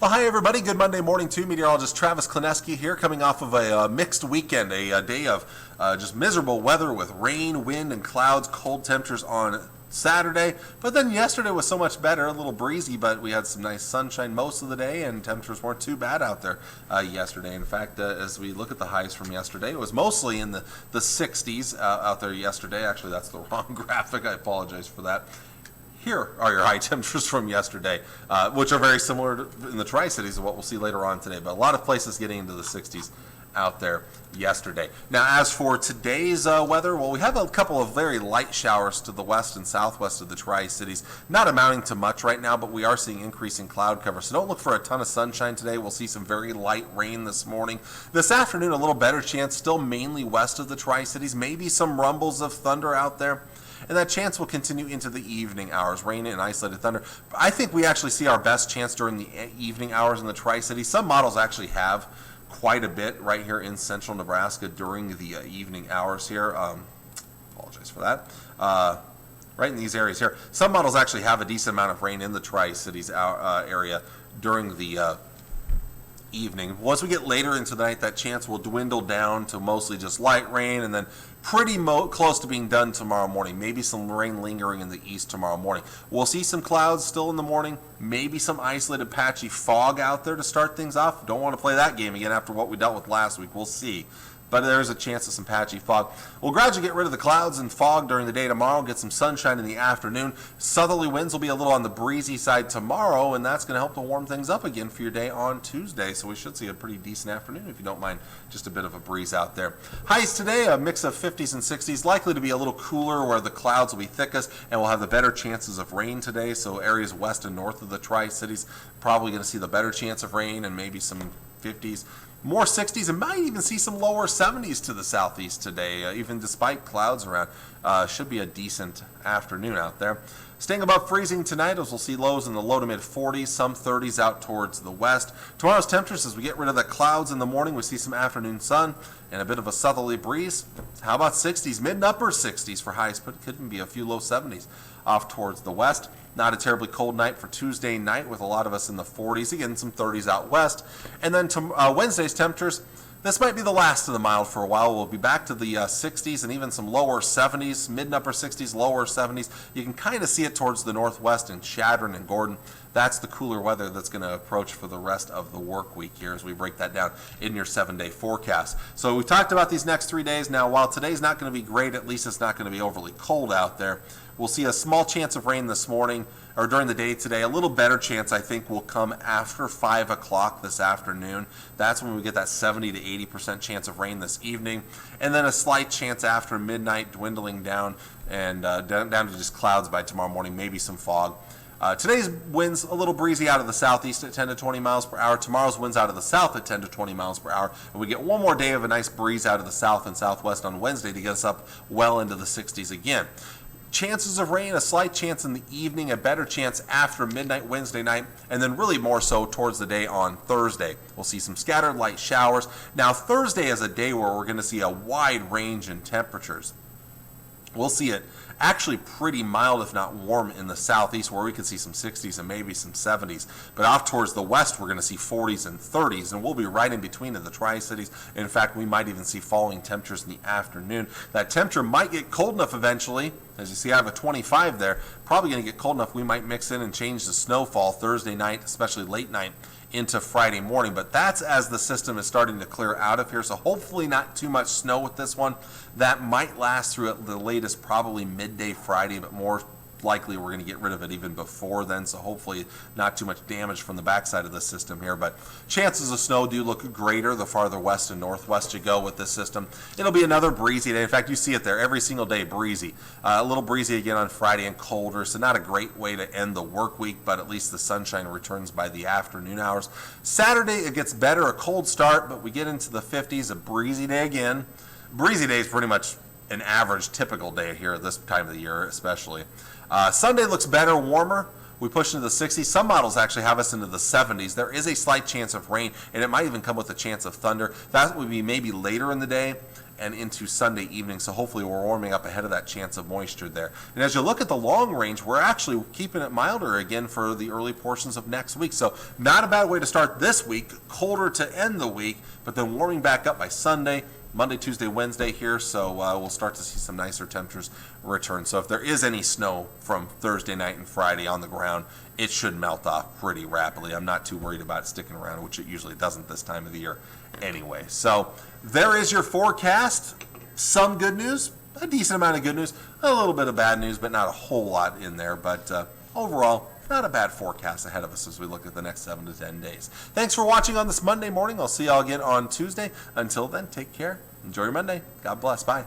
Well, hi everybody. Good Monday morning to you. Meteorologist Travis Klineski here, coming off of a mixed weekend, a day of just miserable weather with rain, wind, and clouds, cold temperatures on Saturday. But then yesterday was so much better, a little breezy, but we had some nice sunshine most of the day, and temperatures weren't too bad out there yesterday. In fact, as we look at the highs from yesterday, it was mostly in the 60s out there yesterday. Actually, that's the wrong graphic. I apologize for that. Here are your high temperatures from yesterday, which are very similar in the Tri-Cities to what we'll see later on today. But a lot of places getting into the 60s out there yesterday. Now, as for today's weather, well, we have a couple of very light showers to the west and southwest of the Tri-Cities. Not amounting to much right now, but we are seeing increasing cloud cover. So don't look for a ton of sunshine today. We'll see some very light rain this morning. This afternoon, a little better chance, still mainly west of the Tri-Cities. Maybe some rumbles of thunder out there. And that chance will continue into the evening hours, rain and isolated thunder. I think we actually see our best chance during the evening hours in the Tri-Cities. Some models actually have quite a bit right here in central Nebraska during the evening hours here. Apologize for that. Right in these areas here. Some models actually have a decent amount of rain in the Tri-Cities area during the evening. Once we get later into the night, that chance will dwindle down to mostly just light rain, and then pretty close to being done tomorrow morning. Maybe some rain lingering in the east tomorrow morning. We'll see some clouds still in the morning, maybe some isolated patchy fog out there to start things off. Don't want to play that game again after what we dealt with last week. We'll see. But there's a chance of some patchy fog. We'll gradually get rid of the clouds and fog during the day tomorrow, get some sunshine in the afternoon. Southerly winds will be a little on the breezy side tomorrow, and that's going to help to warm things up again for your day on Tuesday. So we should see a pretty decent afternoon if you don't mind just a bit of a breeze out there. Highs today, a mix of 50s and 60s, likely to be a little cooler where the clouds will be thickest, and we'll have the better chances of rain today. So areas west and north of the Tri-Cities probably going to see the better chance of rain and maybe some 50s. More 60s, and might even see some lower 70s to the southeast today, even despite clouds around. Should be a decent afternoon out there. Staying above freezing tonight, as we'll see lows in the low to mid 40s, some 30s out towards the west. Tomorrow's temperatures, as we get rid of the clouds in the morning, we see some afternoon sun and a bit of a southerly breeze. How about 60s, mid and upper 60s for highs, but it could even be a few low 70s off towards the west. Not a terribly cold night for Tuesday night with a lot of us in the 40s. Again, some 30s out west. And then to Wednesday's temperatures, this might be the last of the mild for a while. We'll be back to the 60s and even some lower 70s, mid and upper 60s, lower 70s. You can kind of see it towards the northwest in Chadron and Gordon. That's the cooler weather that's going to approach for the rest of the work week here as we break that down in your 7-day forecast. So we talked about these next 3 days. Now, while today's not going to be great, at least it's not going to be overly cold out there. We'll see a small chance of rain this morning or during the day today. A little better chance, I think, will come after 5 o'clock this afternoon. That's when we get that 70 to 80% chance of rain this evening. And then a slight chance after midnight, dwindling down and down to just clouds by tomorrow morning, maybe some fog. Today's winds a little breezy out of the southeast at 10 to 20 miles per hour. Tomorrow's winds out of the south at 10 to 20 miles per hour. And we get one more day of a nice breeze out of the south and southwest on Wednesday to get us up well into the 60s again. Chances of rain, a slight chance in the evening, a better chance after midnight Wednesday night, and then really more so towards the day on Thursday. We'll see some scattered light showers. Now, Thursday is a day where we're going to see a wide range in temperatures. We'll see it actually pretty mild, if not warm, in the southeast, where we could see some 60s and maybe some 70s. But off towards the west, we're going to see 40s and 30s, and we'll be right in between in the Tri-Cities. In fact, we might even see falling temperatures in the afternoon. That temperature might get cold enough eventually. As you see, I have a 25 there. Probably going to get cold enough we might mix in and change the snowfall Thursday night, especially late night, into Friday morning. But that's as the system is starting to clear out of here. So hopefully not too much snow with this one. That might last through at the latest probably midday Friday, but more likely we're going to get rid of it even before then, so hopefully not too much damage from the backside of the system here. But chances of snow do look greater the farther west and northwest you go with this system. It'll be another breezy day. In fact, you see it there every single day, breezy. A little breezy again on Friday and colder, so not a great way to end the work week, but at least the sunshine returns by the afternoon hours. Saturday, it gets better, a cold start, but we get into the 50s, a breezy day again. Breezy day is pretty much an average typical day here at this time of the year especially. Sunday looks better, warmer. we push into the 60s. Some models actually have us into the 70s. There is a slight chance of rain, and it might even come with a chance of thunder. That would be maybe later in the day and into Sunday evening, so hopefully we're warming up ahead of that chance of moisture there. And as you look at the long range, we're actually keeping it milder again for the early portions of next week. So not a bad way to start this week, colder to end the week, but then warming back up by Sunday, Monday, Tuesday, Wednesday here, so we'll start to see some nicer temperatures return. So if there is any snow from Thursday night and Friday on the ground, it should melt off pretty rapidly. I'm not too worried about it sticking around, which it usually doesn't this time of the year anyway. So there is your forecast. Some good news, a decent amount of good news, a little bit of bad news, but not a whole lot in there. But overall, not a bad forecast ahead of us as we look at the next 7 to 10 days. Thanks for watching on this Monday morning. I'll see y'all again on Tuesday. Until then, take care. Enjoy your Monday. God bless. Bye.